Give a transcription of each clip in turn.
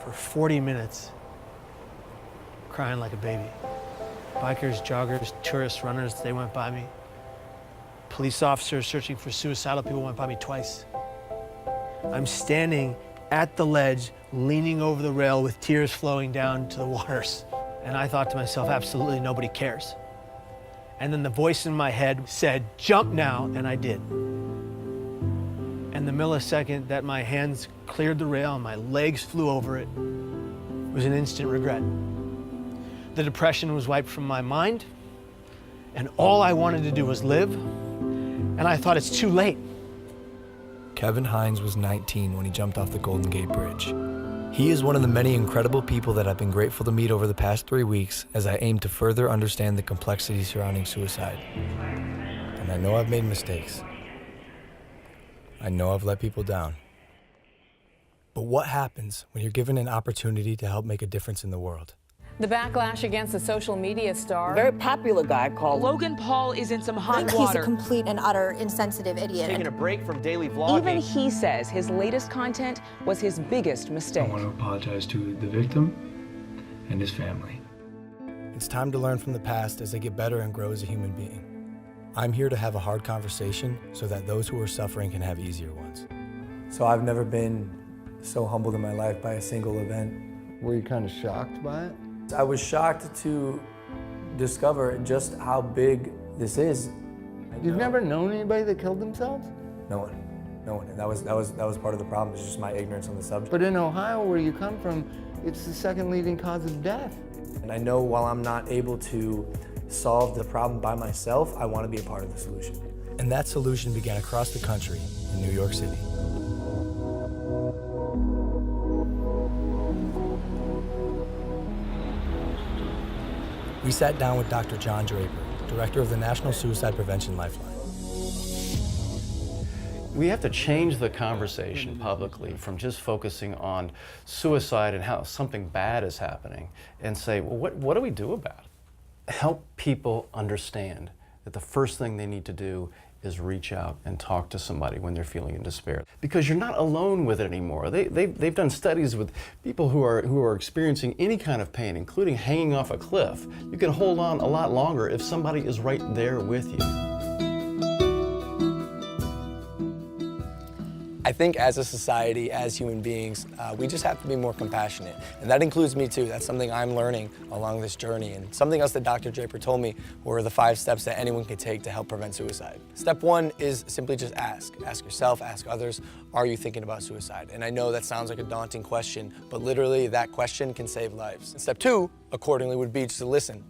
for 40 minutes crying like a baby. Bikers, joggers, tourists, runners, they went by me. Police officers searching for suicidal people went by me twice. I'm standing at the ledge, leaning over the rail with tears flowing down to the waters. And I thought to myself, absolutely nobody cares. And then the voice in my head said, jump now, and I did. And the millisecond that my hands cleared the rail and my legs flew over it was an instant regret. The depression was wiped from my mind, and all I wanted to do was live, and I thought it's too late. Kevin Hines was 19 when he jumped off the Golden Gate Bridge. He is one of the many incredible people that I've been grateful to meet over the past 3 weeks as I aim to further understand the complexities surrounding suicide. And I know I've made mistakes. I know I've let people down. But what happens when you're given an opportunity to help make a difference in the world? The backlash against the social media star. Very popular guy called Logan Paul is in some hot water. He's a complete and utter insensitive idiot. Taking a break from daily vlogging. Even he says his latest content was his biggest mistake. I want to apologize to the victim and his family. It's time to learn from the past as they get better and grow as a human being. I'm here to have a hard conversation so that those who are suffering can have easier ones. So I've never been so humbled in my life by a single event. Were you kind of shocked by it? I was shocked to discover just how big this is. You've never known anybody that killed themselves? No one. And that was part of the problem, is just my ignorance on the subject. But in Ohio, where you come from, it's the second leading cause of death. And I know while I'm not able to solve the problem by myself, I want to be a part of the solution. And that solution began across the country in New York City. We sat down with Dr. John Draper, director of the National Suicide Prevention Lifeline. We have to change the conversation publicly from just focusing on suicide and how something bad is happening and say, well, what do we do about it? Help people understand that the first thing they need to do is reach out and talk to somebody when they're feeling in despair. Because you're not alone with it anymore. They've done studies with people who are experiencing any kind of pain, including hanging off a cliff. You can hold on a lot longer if somebody is right there with you. I think as a society, as human beings, we just have to be more compassionate. And that includes me too. That's something I'm learning along this journey. And something else that Dr. Draper told me were the 5 steps that anyone can take to help prevent suicide. Step 1 is simply just ask. Ask yourself, ask others, are you thinking about suicide? And I know that sounds like a daunting question, but literally that question can save lives. And step 2, accordingly, would be just to listen.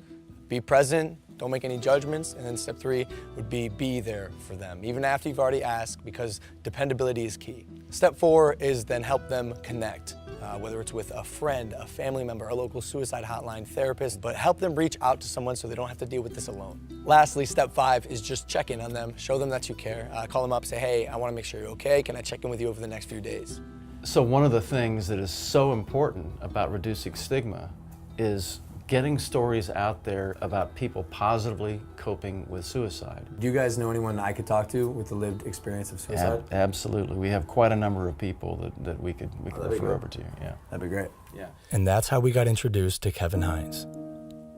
Be present. Don't make any judgments. And then step 3 would be there for them, even after you've already asked, because dependability is key. Step 4 is then help them connect, whether it's with a friend, a family member, a local suicide hotline, therapist, but help them reach out to someone so they don't have to deal with this alone. Lastly, step 5 is just check in on them, show them that you care. Call them up, say, hey, I want to make sure you're okay. Can I check in with you over the next few days? So one of the things that is so important about reducing stigma is getting stories out there about people positively coping with suicide. Do you guys know anyone I could talk to with the lived experience of suicide? Absolutely. We have quite a number of people that we could refer over to. Yeah. That'd be great. Yeah. And that's how we got introduced to Kevin Hines.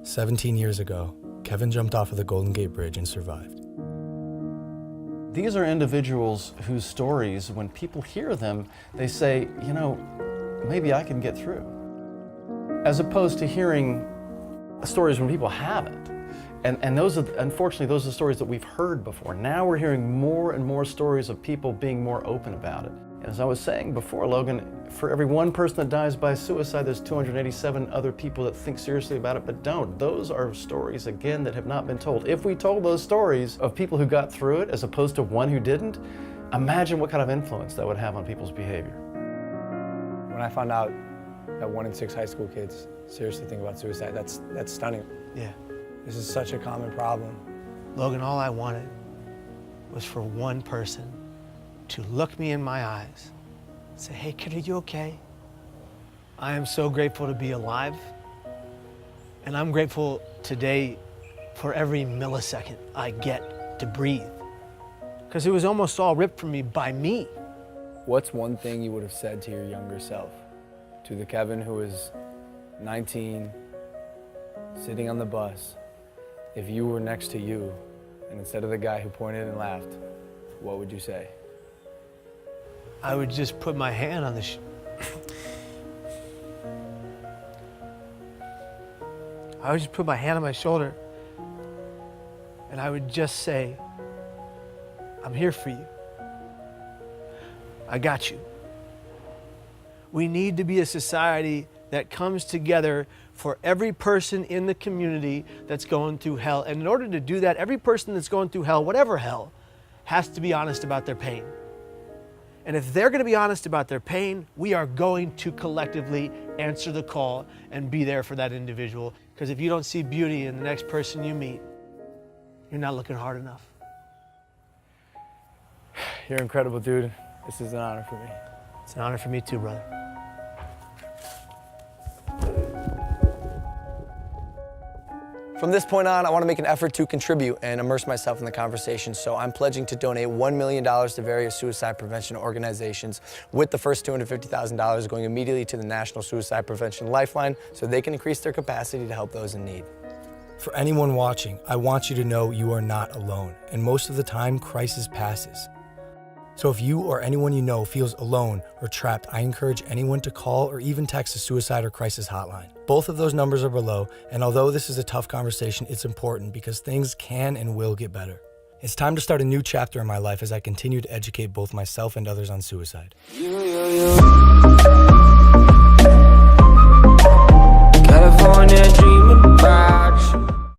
17 years ago, Kevin jumped off of the Golden Gate Bridge and survived. These are individuals whose stories, when people hear them, they say, you know, maybe I can get through. As opposed to hearing stories when people haven't. And those are, unfortunately, those are stories that we've heard before. Now we're hearing more and more stories of people being more open about it. And as I was saying before, Logan, for every 1 person that dies by suicide, there's 287 other people that think seriously about it but don't. Those are stories, again, that have not been told. If we told those stories of people who got through it as opposed to one who didn't, imagine what kind of influence that would have on people's behavior. When I found out that 1 in 6 high school kids seriously think about suicide, that's stunning. Yeah. This is such a common problem. Logan, all I wanted was for one person to look me in my eyes and say, hey, kid, are you okay? I am so grateful to be alive. And I'm grateful today for every millisecond I get to breathe. Because it was almost all ripped from me by me. What's one thing you would have said to your younger self To the Kevin who was 19, sitting on the bus, if you were next to you, and instead of the guy who pointed and laughed, what would you say? I would just put my hand on the I would just put my hand on my shoulder and I would just say, I'm here for you. I got you. We need to be a society that comes together for every person in the community that's going through hell. And in order to do that, every person that's going through hell, whatever hell, has to be honest about their pain. And if they're going to be honest about their pain, we are going to collectively answer the call and be there for that individual. Because if you don't see beauty in the next person you meet, you're not looking hard enough. You're incredible, dude. This is an honor for me. It's an honor for me too, brother. From this point on, I want to make an effort to contribute and immerse myself in the conversation, so I'm pledging to donate $1 million to various suicide prevention organizations, with the first $250,000 going immediately to the National Suicide Prevention Lifeline so they can increase their capacity to help those in need. For anyone watching, I want you to know you are not alone, and most of the time, crisis passes. So if you or anyone you know feels alone or trapped, I encourage anyone to call or even text the suicide or crisis hotline. Both of those numbers are below, and although this is a tough conversation, it's important because things can and will get better. It's time to start a new chapter in my life as I continue to educate both myself and others on suicide.